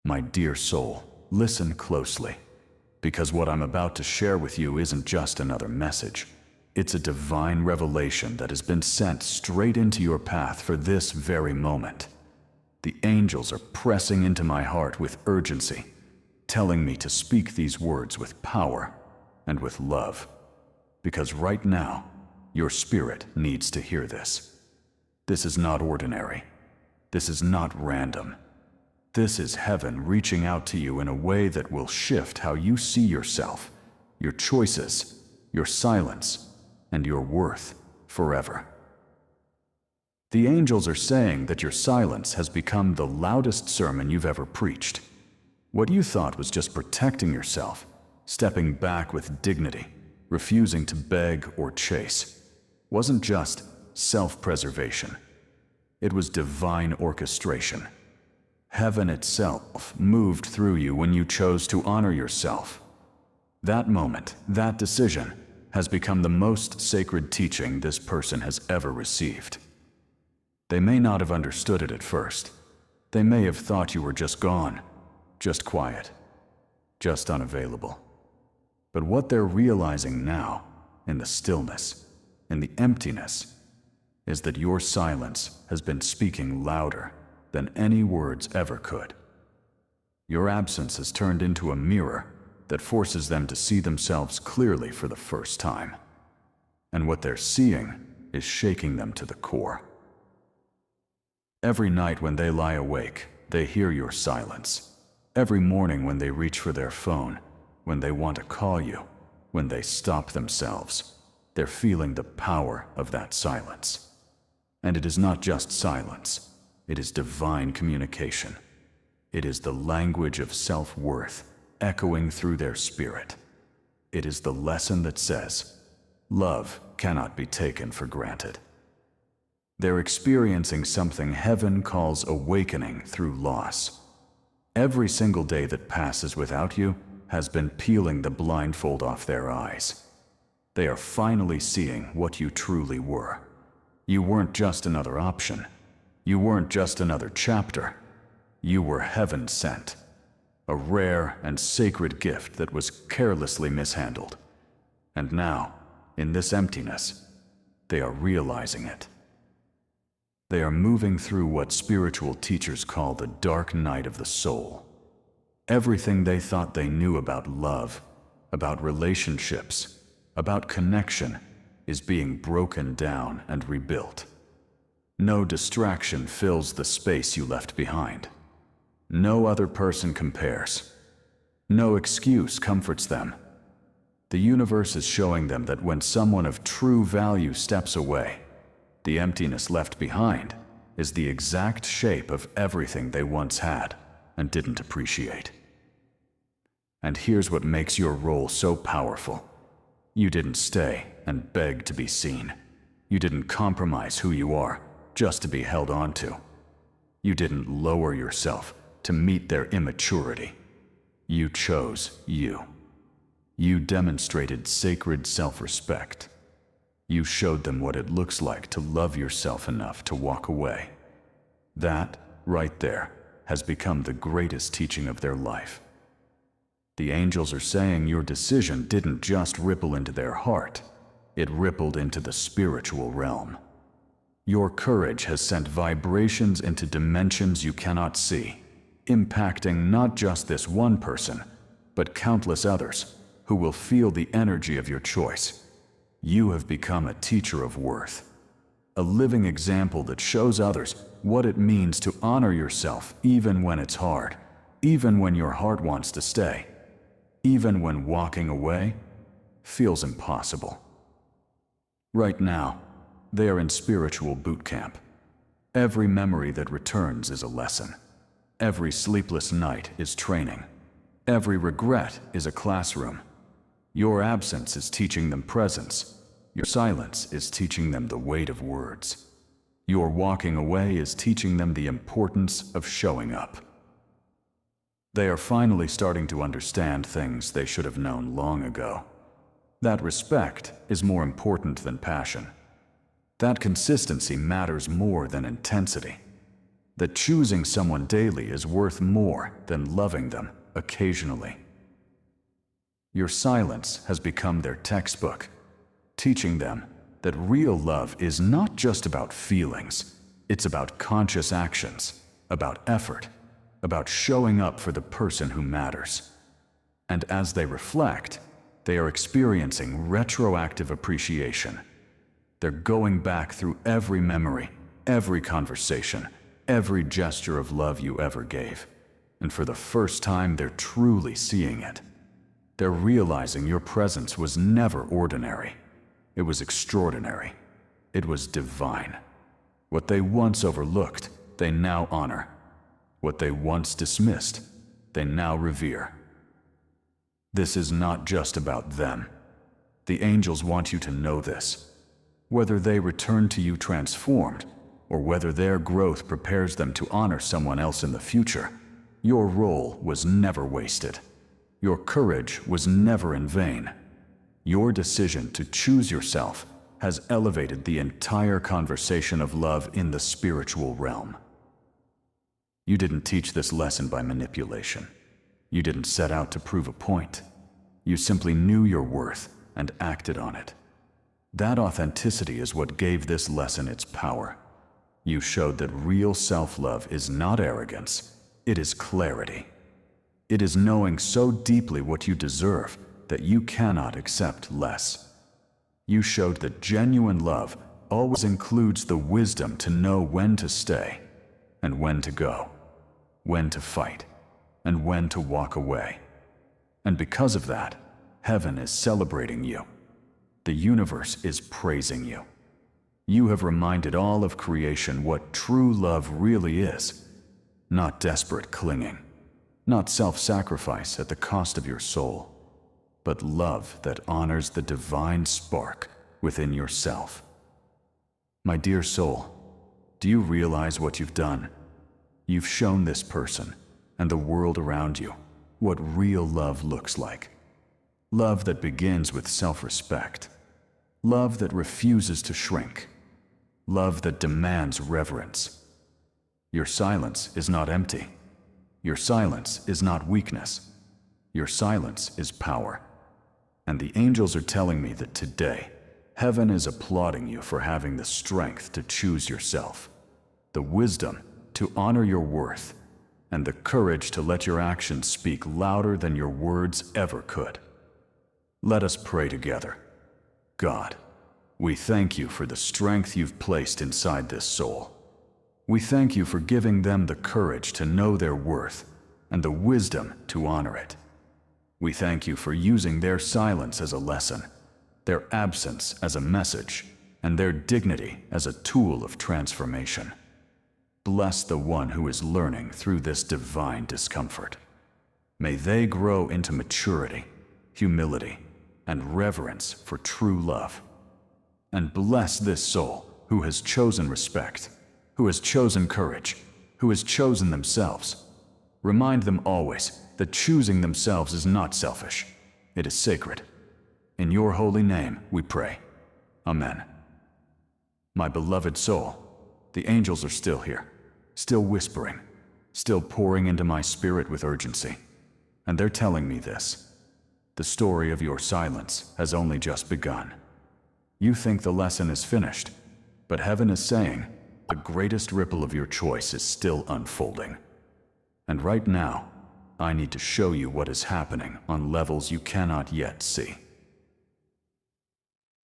My dear soul, listen closely, because what I'm about to share with you isn't just another message. It's a divine revelation that has been sent straight into your path for this very moment. The angels are pressing into my heart with urgency, telling me to speak these words with power and with love, because right now, your spirit needs to hear this. This is not ordinary. This is not random. This is heaven reaching out to you in a way that will shift how you see yourself, your choices, your silence, and your worth forever. The angels are saying that your silence has become the loudest sermon you've ever preached. What you thought was just protecting yourself, stepping back with dignity, refusing to beg or chase, wasn't just self-preservation. It was divine orchestration. Heaven itself moved through you when you chose to honor yourself. That moment, that decision, has become the most sacred teaching this person has ever received. They may not have understood it at first. They may have thought you were just gone, just quiet, just unavailable. But what they're realizing now, in the stillness, in the emptiness, is that your silence has been speaking louder than any words ever could. Your absence has turned into a mirror that forces them to see themselves clearly for the first time. And what they're seeing is shaking them to the core. Every night when they lie awake, they hear your silence. Every morning when they reach for their phone, when they want to call you, when they stop themselves, they're feeling the power of that silence. And it is not just silence. It is divine communication. It is the language of self-worth echoing through their spirit. It is the lesson that says, love cannot be taken for granted. They're experiencing something heaven calls awakening through loss. Every single day that passes without you has been peeling the blindfold off their eyes. They are finally seeing what you truly were. You weren't just another option. You weren't just another chapter. You were heaven sent, a rare and sacred gift that was carelessly mishandled. And now, in this emptiness, they are realizing it. They are moving through what spiritual teachers call the dark night of the soul. Everything they thought they knew about love, about relationships, about connection, is being broken down and rebuilt. No distraction fills the space you left behind. No other person compares. No excuse comforts them. The universe is showing them that when someone of true value steps away, the emptiness left behind is the exact shape of everything they once had and didn't appreciate. And here's what makes your role so powerful. You didn't stay and beg to be seen. You didn't compromise who you are just to be held on to. You didn't lower yourself to meet their immaturity. You chose you. You demonstrated sacred self-respect. You showed them what it looks like to love yourself enough to walk away. That, right there, has become the greatest teaching of their life. The angels are saying your decision didn't just ripple into their heart, it rippled into the spiritual realm. Your courage has sent vibrations into dimensions you cannot see, impacting not just this one person, but countless others who will feel the energy of your choice. You have become a teacher of worth, a living example that shows others what it means to honor yourself even when it's hard, even when your heart wants to stay, even when walking away feels impossible. Right now, they are in spiritual boot camp. Every memory that returns is a lesson. Every sleepless night is training. Every regret is a classroom. Your absence is teaching them presence. Your silence is teaching them the weight of words. Your walking away is teaching them the importance of showing up. They are finally starting to understand things they should have known long ago. That respect is more important than passion. That consistency matters more than intensity. that choosing someone daily is worth more than loving them occasionally. Your silence has become their textbook, teaching them that real love is not just about feelings, it's about conscious actions, about effort, about showing up for the person who matters. And as they reflect, they are experiencing retroactive appreciation. They're going back through every memory, every conversation, every gesture of love you ever gave. And for the first time, they're truly seeing it. They're realizing your presence was never ordinary. It was extraordinary. It was divine. What they once overlooked, they now honor. What they once dismissed, they now revere. This is not just about them. The angels want you to know this. Whether they return to you transformed, or whether their growth prepares them to honor someone else in the future, your role was never wasted. Your courage was never in vain. Your decision to choose yourself has elevated the entire conversation of love in the spiritual realm. You didn't teach this lesson by manipulation. You didn't set out to prove a point. You simply knew your worth and acted on it. That authenticity is what gave this lesson its power. You showed that real self-love is not arrogance, it is clarity. It is knowing so deeply what you deserve that you cannot accept less. You showed that genuine love always includes the wisdom to know when to stay and when to go, when to fight, and when to walk away. And because of that, heaven is celebrating you. The universe is praising you. You have reminded all of creation what true love really is. Not desperate clinging, not self-sacrifice at the cost of your soul, but love that honors the divine spark within yourself. My dear soul, do you realize what you've done? You've shown this person and the world around you what real love looks like. Love that begins with self-respect. Love that refuses to shrink. Love that demands reverence. Your silence is not empty. Your silence is not weakness. Your silence is power. And the angels are telling me that today, heaven is applauding you for having the strength to choose yourself, the wisdom to honor your worth, and the courage to let your actions speak louder than your words ever could. Let us pray together. God, we thank you for the strength you've placed inside this soul. We thank you for giving them the courage to know their worth and the wisdom to honor it. We thank you for using their silence as a lesson, their absence as a message, and their dignity as a tool of transformation. Bless the one who is learning through this divine discomfort. May they grow into maturity, humility, and reverence for true love. And bless this soul who has chosen respect, who has chosen courage, who has chosen themselves. Remind them always that choosing themselves is not selfish. It is sacred. In your holy name we pray. Amen. My beloved soul, the angels are still here, still whispering, still pouring into my spirit with urgency. And they're telling me this. The story of your silence has only just begun. You think the lesson is finished, but heaven is saying, the greatest ripple of your choice is still unfolding. And right now, I need to show you what is happening on levels you cannot yet see.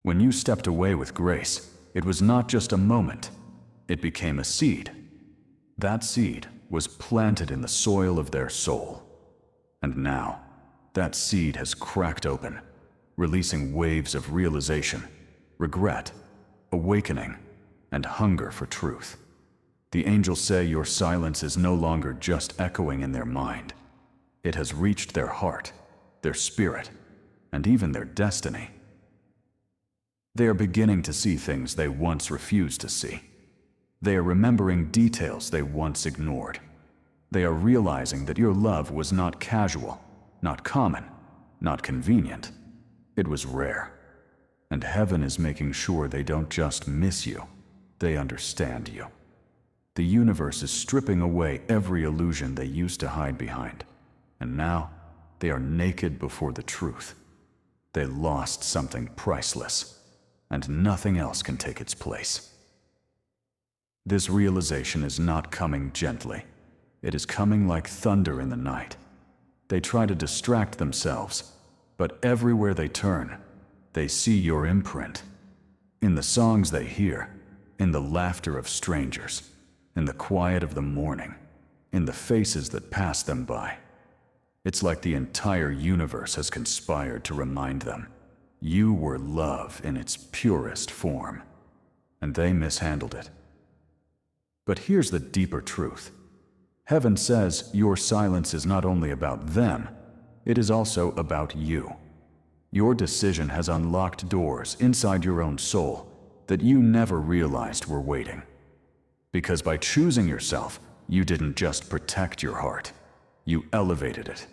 When you stepped away with grace, it was not just a moment, it became a seed. That seed was planted in the soil of their soul. And now, that seed has cracked open, releasing waves of realization, regret, awakening, and hunger for truth. The angels say your silence is no longer just echoing in their mind. It has reached their heart, their spirit, and even their destiny. They are beginning to see things they once refused to see. They are remembering details they once ignored. They are realizing that your love was not casual, not common, not convenient. It was rare. And heaven is making sure they don't just miss you, they understand you. The universe is stripping away every illusion they used to hide behind, and now they are naked before the truth. They lost something priceless, and nothing else can take its place. This realization is not coming gently. It is coming like thunder in the night. They try to distract themselves, but everywhere they turn, they see your imprint. In the songs they hear, in the laughter of strangers, in the quiet of the morning, in the faces that pass them by. It's like the entire universe has conspired to remind them, you were love in its purest form, and they mishandled it. But here's the deeper truth. Heaven says your silence is not only about them, it is also about you. Your decision has unlocked doors inside your own soul that you never realized were waiting. Because by choosing yourself, you didn't just protect your heart, you elevated it.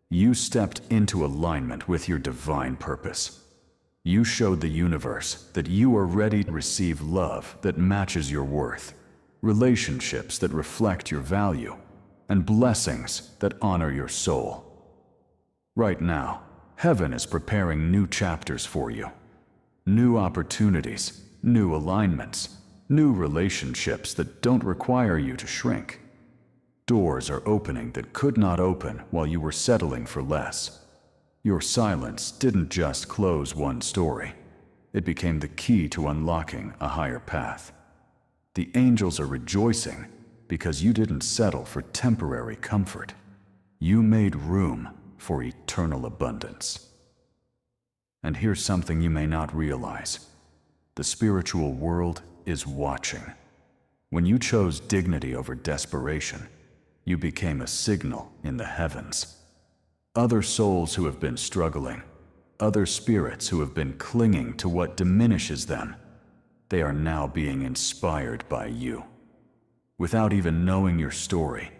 You stepped into alignment with your divine purpose. You showed the universe that you are ready to receive love that matches your worth, relationships that reflect your value, and blessings that honor your soul. Right now, heaven is preparing new chapters for you. New opportunities, new alignments, new relationships that don't require you to shrink. Doors are opening that could not open while you were settling for less. Your silence didn't just close one story. It became the key to unlocking a higher path. The angels are rejoicing because you didn't settle for temporary comfort. You made room for eternal abundance. And here's something you may not realize. The spiritual world is watching. When you chose dignity over desperation, you became a signal in the heavens. Other souls who have been struggling, other spirits who have been clinging to what diminishes them, they are now being inspired by you. Without even knowing your story,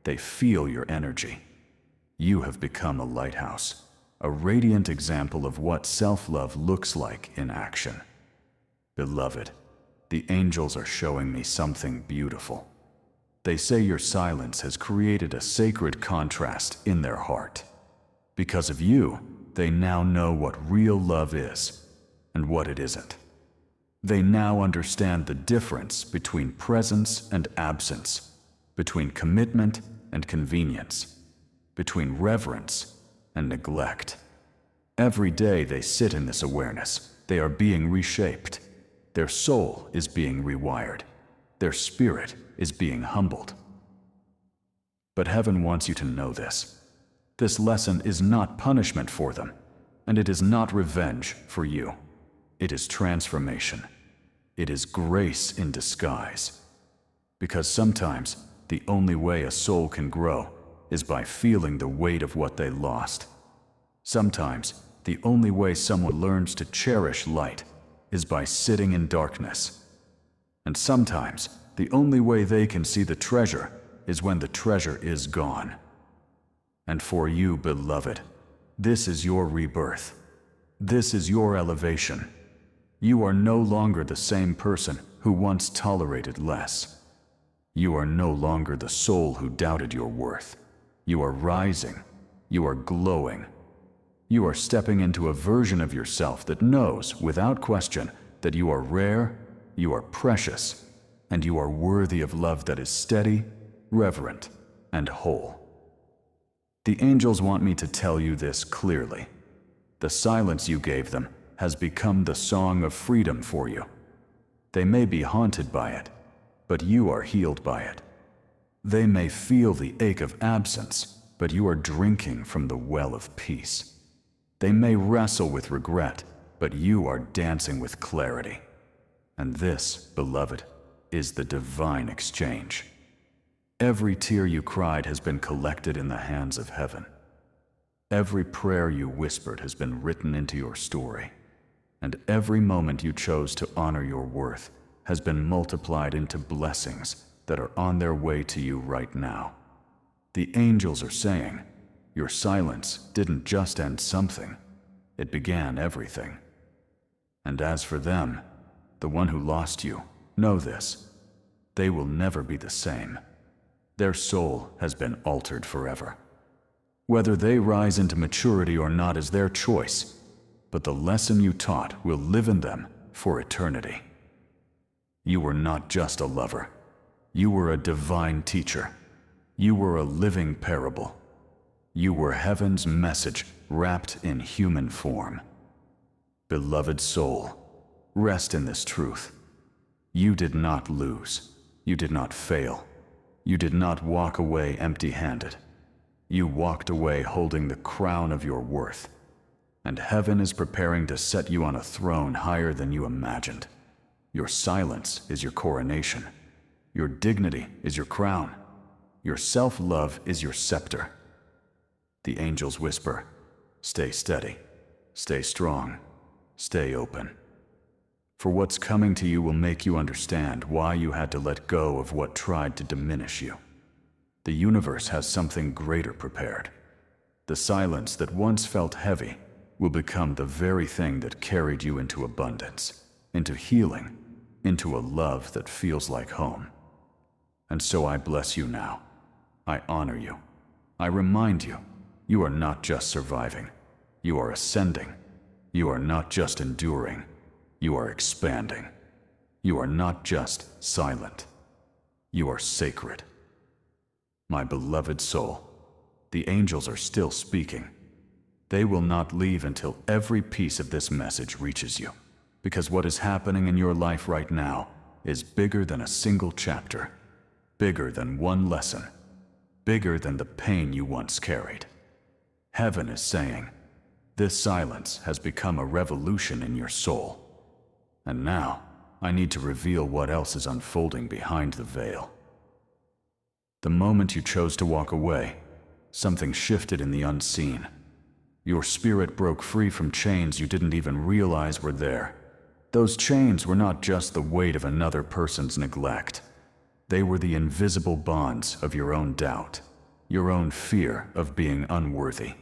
they feel your energy. You have become a lighthouse, a radiant example of what self-love looks like in action. Beloved, the angels are showing me something beautiful. They say your silence has created a sacred contrast in their heart. Because of you, they now know what real love is and what it isn't. They now understand the difference between presence and absence, between commitment and convenience, between reverence and neglect. Every day they sit in this awareness, they are being reshaped. Their soul is being rewired. Their spirit is being humbled. But heaven wants you to know this. This lesson is not punishment for them, and it is not revenge for you. It is transformation. It is grace in disguise. Because sometimes the only way a soul can grow is by feeling the weight of what they lost. Sometimes the only way someone learns to cherish light is by sitting in darkness. And sometimes the only way they can see the treasure is when the treasure is gone. And for you, beloved, this is your rebirth. This is your elevation. You are no longer the same person who once tolerated less. You are no longer the soul who doubted your worth. You are rising. You are glowing. You are stepping into a version of yourself that knows, without question, that you are rare, you are precious, and you are worthy of love that is steady, reverent, and whole. The angels want me to tell you this clearly. The silence you gave them has become the song of freedom for you. They may be haunted by it, but you are healed by it. They may feel the ache of absence, but you are drinking from the well of peace. They may wrestle with regret, but you are dancing with clarity. And this, beloved, is the divine exchange. Every tear you cried has been collected in the hands of heaven. Every prayer you whispered has been written into your story. And every moment you chose to honor your worth has been multiplied into blessings that are on their way to you right now. The angels are saying, your silence didn't just end something, it began everything. And as for them, the one who lost you, know this. They will never be the same. Their soul has been altered forever. Whether they rise into maturity or not is their choice, but the lesson you taught will live in them for eternity. You were not just a lover. You were a divine teacher. You were a living parable. You were heaven's message wrapped in human form. Beloved soul, rest in this truth. You did not lose. You did not fail. You did not walk away empty-handed. You walked away holding the crown of your worth. And heaven is preparing to set you on a throne higher than you imagined. Your silence is your coronation. Your dignity is your crown. Your self-love is your scepter. The angels whisper, stay steady, stay strong, stay open. For what's coming to you will make you understand why you had to let go of what tried to diminish you. The universe has something greater prepared. The silence that once felt heavy will become the very thing that carried you into abundance, into healing, into a love that feels like home. And so I bless you now. I honor you. I remind you, you are not just surviving. You are ascending. You are not just enduring. You are expanding. You are not just silent. You are sacred. My beloved soul, the angels are still speaking. They will not leave until every piece of this message reaches you, because what is happening in your life right now is bigger than a single chapter, bigger than one lesson, bigger than the pain you once carried. Heaven is saying, this silence has become a revolution in your soul. And now, I need to reveal what else is unfolding behind the veil. The moment you chose to walk away, something shifted in the unseen. Your spirit broke free from chains you didn't even realize were there. Those chains were not just the weight of another person's neglect. They were the invisible bonds of your own doubt, your own fear of being unworthy,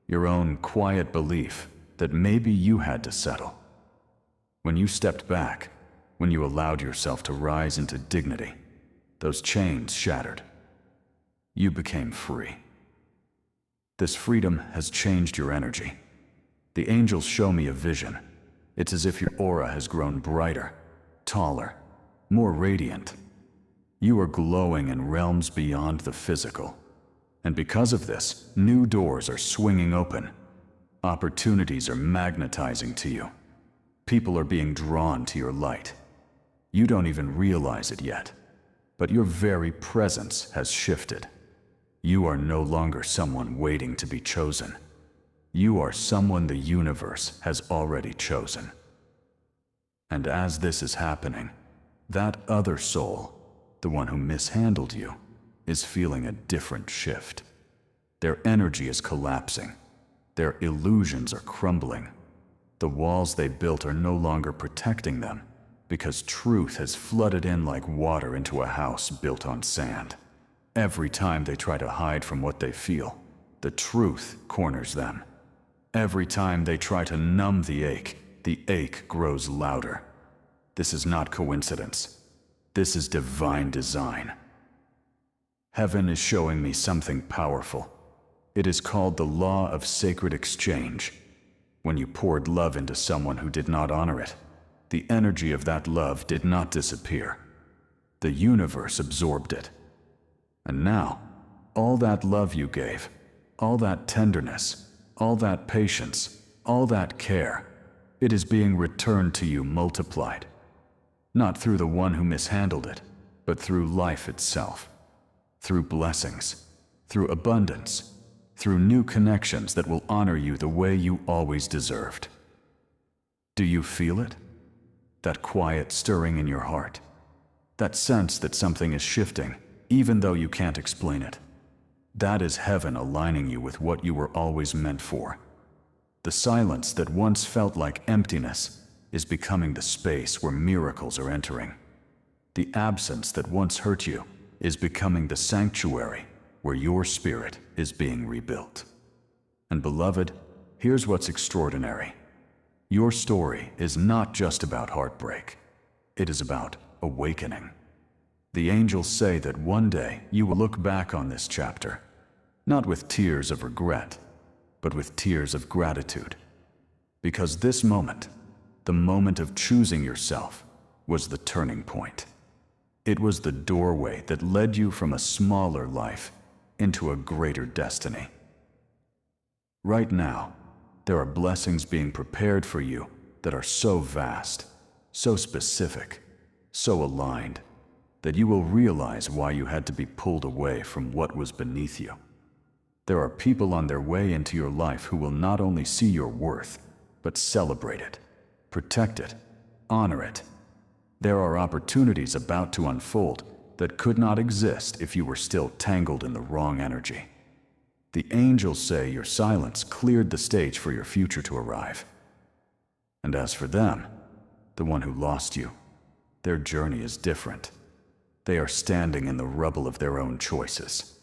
your own quiet belief that maybe you had to settle. When you stepped back, when you allowed yourself to rise into dignity, those chains shattered. You became free. This freedom has changed your energy. The angels show me a vision. It's as if your aura has grown brighter, taller, more radiant. You are glowing in realms beyond the physical. And because of this, new doors are swinging open. Opportunities are magnetizing to you. People are being drawn to your light. You don't even realize it yet, but your very presence has shifted. You are no longer someone waiting to be chosen. You are someone the universe has already chosen. And as this is happening, that other soul, the one who mishandled you, is feeling a different shift. Their energy is collapsing. Their illusions are crumbling. The walls they built are no longer protecting them, because truth has flooded in like water into a house built on sand. Every time they try to hide from what they feel, the truth corners them. Every time they try to numb the ache grows louder. This is not coincidence. This is divine design. Heaven is showing me something powerful. It is called the law of sacred exchange. When you poured love into someone who did not honor it, the energy of that love did not disappear. The universe absorbed it. And now, all that love you gave, all that tenderness, all that patience, all that care, it is being returned to you multiplied. Not through the one who mishandled it, but through life itself. Through blessings, through abundance, through new connections that will honor you the way you always deserved. Do you feel it? That quiet stirring in your heart? That sense that something is shifting, even though you can't explain it? That is heaven aligning you with what you were always meant for. The silence that once felt like emptiness is becoming the space where miracles are entering. The absence that once hurt you is becoming the sanctuary where your spirit is being rebuilt. And beloved, here's what's extraordinary. Your story is not just about heartbreak. It is about awakening. The angels say that one day you will look back on this chapter, not with tears of regret, but with tears of gratitude. Because this moment, the moment of choosing yourself, was the turning point. It was the doorway that led you from a smaller life into a greater destiny. Right now, there are blessings being prepared for you that are so vast, so specific, so aligned, that you will realize why you had to be pulled away from what was beneath you. There are people on their way into your life who will not only see your worth, but celebrate it, protect it, honor it. There are opportunities about to unfold that could not exist if you were still tangled in the wrong energy. The angels say your silence cleared the stage for your future to arrive. And as for them, the one who lost you, their journey is different. They are standing in the rubble of their own choices.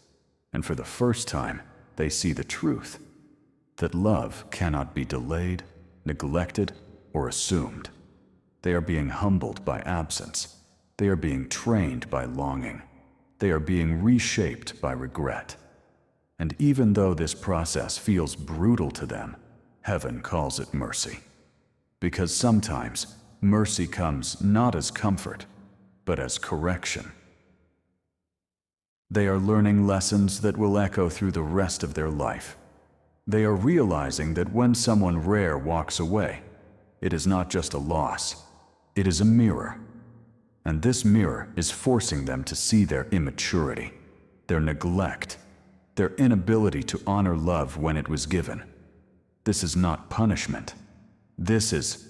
And for the first time, they see the truth, that love cannot be delayed, neglected, or assumed. They are being humbled by absence. They are being trained by longing. They are being reshaped by regret. And even though this process feels brutal to them, heaven calls it mercy. Because sometimes mercy comes not as comfort, but as correction. They are learning lessons that will echo through the rest of their life. They are realizing that when someone rare walks away, it is not just a loss, it is a mirror. And this mirror is forcing them to see their immaturity, their neglect, their inability to honor love when it was given. This is not punishment. This is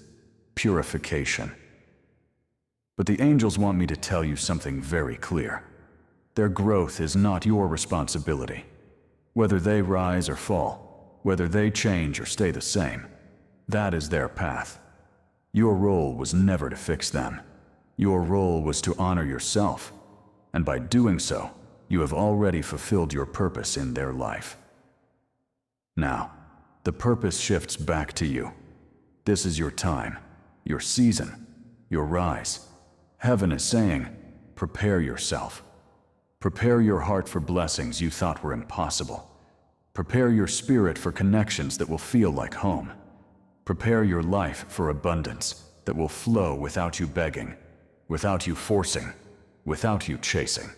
purification. But the angels want me to tell you something very clear. Their growth is not your responsibility. Whether they rise or fall, whether they change or stay the same, that is their path. Your role was never to fix them. Your role was to honor yourself, and by doing so, you have already fulfilled your purpose in their life. Now, the purpose shifts back to you. This is your time, your season, your rise. Heaven is saying, prepare yourself. Prepare your heart for blessings you thought were impossible. Prepare your spirit for connections that will feel like home. Prepare your life for abundance that will flow without you begging, without you forcing, without you chasing.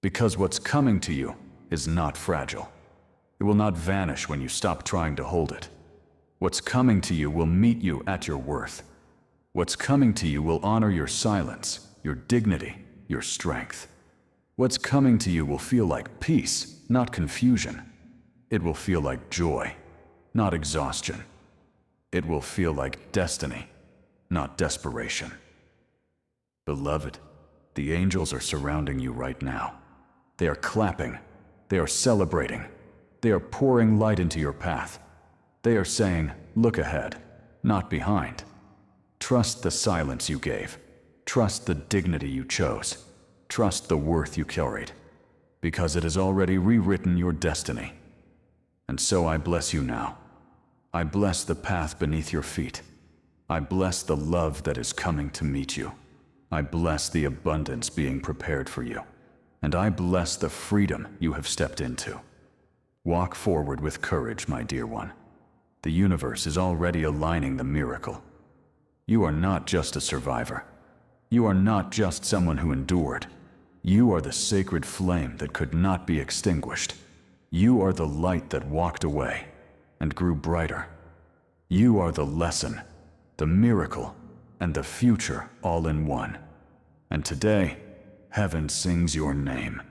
Because what's coming to you is not fragile. It will not vanish when you stop trying to hold it. What's coming to you will meet you at your worth. What's coming to you will honor your silence, your dignity, your strength. What's coming to you will feel like peace, not confusion. It will feel like joy, not exhaustion. It will feel like destiny, not desperation. Beloved, the angels are surrounding you right now. They are clapping. They are celebrating. They are pouring light into your path. They are saying, look ahead, not behind. Trust the silence you gave. Trust the dignity you chose. Trust the worth you carried, because it has already rewritten your destiny. And so I bless you now. I bless the path beneath your feet. I bless the love that is coming to meet you. I bless the abundance being prepared for you. And I bless the freedom you have stepped into. Walk forward with courage, my dear one. The universe is already aligning the miracle. You are not just a survivor. You are not just someone who endured. You are the sacred flame that could not be extinguished. You are the light that walked away and grew brighter. You are the lesson, the miracle, and the future all in one. And today, heaven sings your name.